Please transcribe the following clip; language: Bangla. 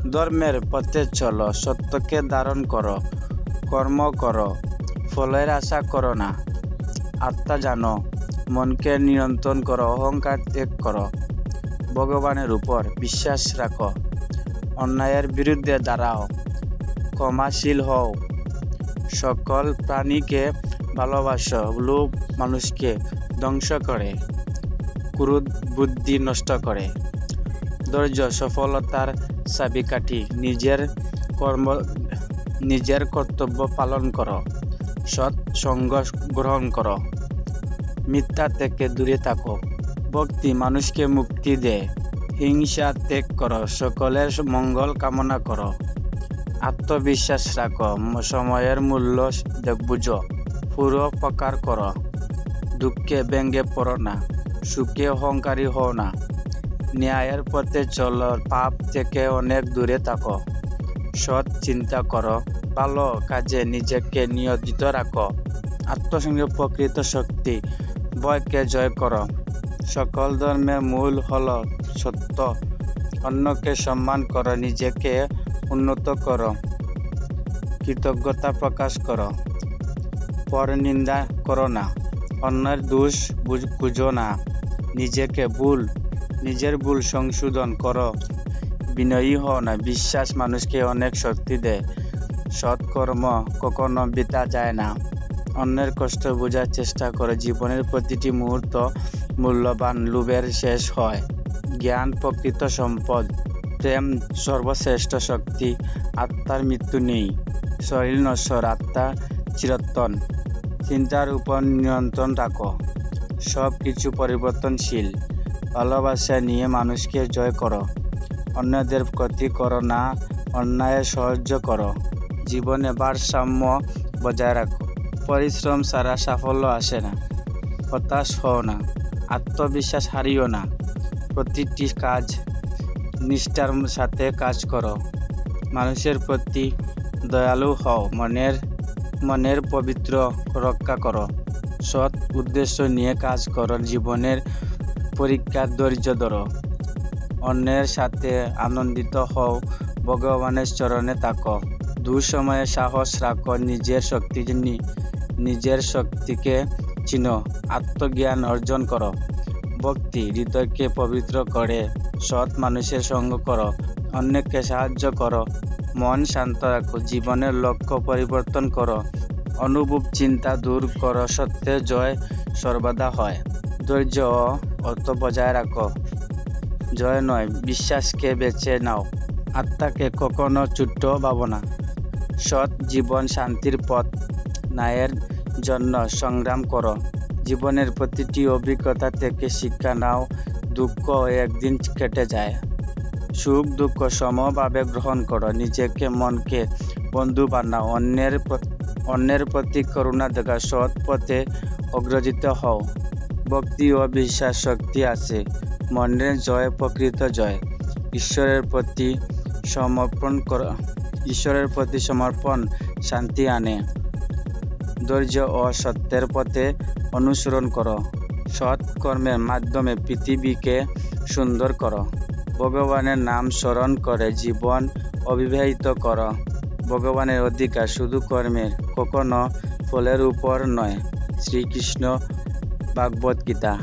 ধর্মের পথে চলো, সত্যকে ধারণ করো, কর্ম করো, ফলের আশা করো না। আত্মা জানো, মনকে নিয়ন্ত্রণ করো, অহংকার ত্যাগ করো। ভগবানের উপর বিশ্বাস রাখো, অন্যায়ের বিরুদ্ধে দাঁড়াও, ক্ষমাশীল হও। সকল প্রাণীকে ভালোবাসো, লোভ মানুষকে ধ্বংস করে, ক্রোধ বুদ্ধি নষ্ট করে। ধৈর্য সফলতার চাবিকাঠি। নিজের কর্তব্য পালন করো, সৎ সঙ্গ গ্রহণ করো, মিথ্যা থেকে দূরে থাকো। ভক্তি মানুষকে মুক্তি দেয়। হিংসা ত্যাগ করো, সকলের মঙ্গল কামনা করো। আত্মবিশ্বাস রাখো, সময়ের মূল্য বুঝো, পরোপকার করো। দুঃখে ভেঙে পড়ো না, সুখে অহংকারী হও না। ন্যায়ের পথে চলো, পাপ থেকে অনেক দূরে থাকো। সৎ চিন্তা করো, ভালো কাজে নিজেকে নিয়োজিত রাখো। আত্মসঙ্গে প্রকৃত শক্তি। ভয়কে জয় করো। সকল ধর্মের মূল হলো সত্য। অন্যকে সম্মান করো, নিজেকে উন্নত করো, কৃতজ্ঞতা প্রকাশ করো। পরনিন্দা করো না, অন্যের দোষ খুঁজো না। নিজের ভুল সংশোধন করো। বিনয়ী হও না। বিশ্বাস মানুষকে অনেক শক্তি দেয়। সৎকর্ম কখনো বৃথা যায় না। অন্যের কষ্ট বোঝার চেষ্টা করো। জীবনের প্রতিটি মুহূর্ত মূল্যবান। লোভের শেষ হয়। জ্ঞান প্রকৃত সম্পদ। প্রেম সর্বশ্রেষ্ঠ শক্তি। আত্মার মৃত্যু নেই। শরীর নশ্বর, আত্মা চিরন্তন। চিন্তার উপর নিয়ন্ত্রণ রাখো। সব কিছু পরিবর্তনশীল। ভালোবাসা নিয়ে মানুষকে জয় করো। অন্যদের ক্ষতি করো না, অন্যায় সাহায্য করো। জীবনে ভারসাম্য বজায় রাখো। পরিশ্রম ছাড়া সাফল্য আসে না। হতাশ হও না, আত্মবিশ্বাস হারিও না। প্রতিটি কাজ নিষ্ঠার সাথে কাজ করো। মানুষের প্রতি দয়ালু হও। মনের পবিত্র রক্ষা করো। সৎ উদ্দেশ্য নিয়ে কাজ করো। জীবনের পরীক্ষার ধৈর্য ধরো। অন্যের সাথে আনন্দিত হও। ভগবানের চরণে থাকো। দুঃসময়ে সাহস রাখো। নিজের শক্তিকে চিনো। আত্মজ্ঞান অর্জন করো। ভক্তি হৃদয়কে পবিত্র করে। সৎ মানুষের সঙ্গ করো। অন্যকে সাহায্য করো। মন শান্ত রাখো। জীবনের লক্ষ্য পরিবর্তন করো। অনুভব চিন্তা দূর করো। সত্যের জয় সর্বদা হয়। ধৈর্য ও অর্থ বজায় রাখো। জয় নয়, বিশ্বাসকে বেছে নাও। আত্মাকে কখনো ছোট ভাবো না। সৎ জীবন শান্তির পথ। ন্যায়ের জন্য সংগ্রাম করো। জীবনের প্রতিটি অভিজ্ঞতা থেকে শিক্ষা নাও। দুঃখ একদিন কেটে যায়। সুখ দুঃখ সমভাবে গ্রহণ করো। নিজেকে মনকে বন্ধু বানাও। অন্যের প্রতি করুণা দেখা। সৎ পথে অগ্রসর হও। ভক্তি ও বিশ্বাস শক্তি আছে। মনের জয় প্রকৃত জয়। ঈশ্বরের প্রতি সমর্পণ শান্তি আনে। ধৈর্য ও সত্যের পথে অনুসরণ করো। সৎ কর্মের মাধ্যমে পৃথিবীকে সুন্দর করো। ভগবানের নাম স্মরণ করে জীবন অতিবাহিত করো। ভগবানের অধিকার শুধু কর্মের, কখনো ফলের উপর নয়। শ্রীকৃষ্ণ ভাগবত গীতা।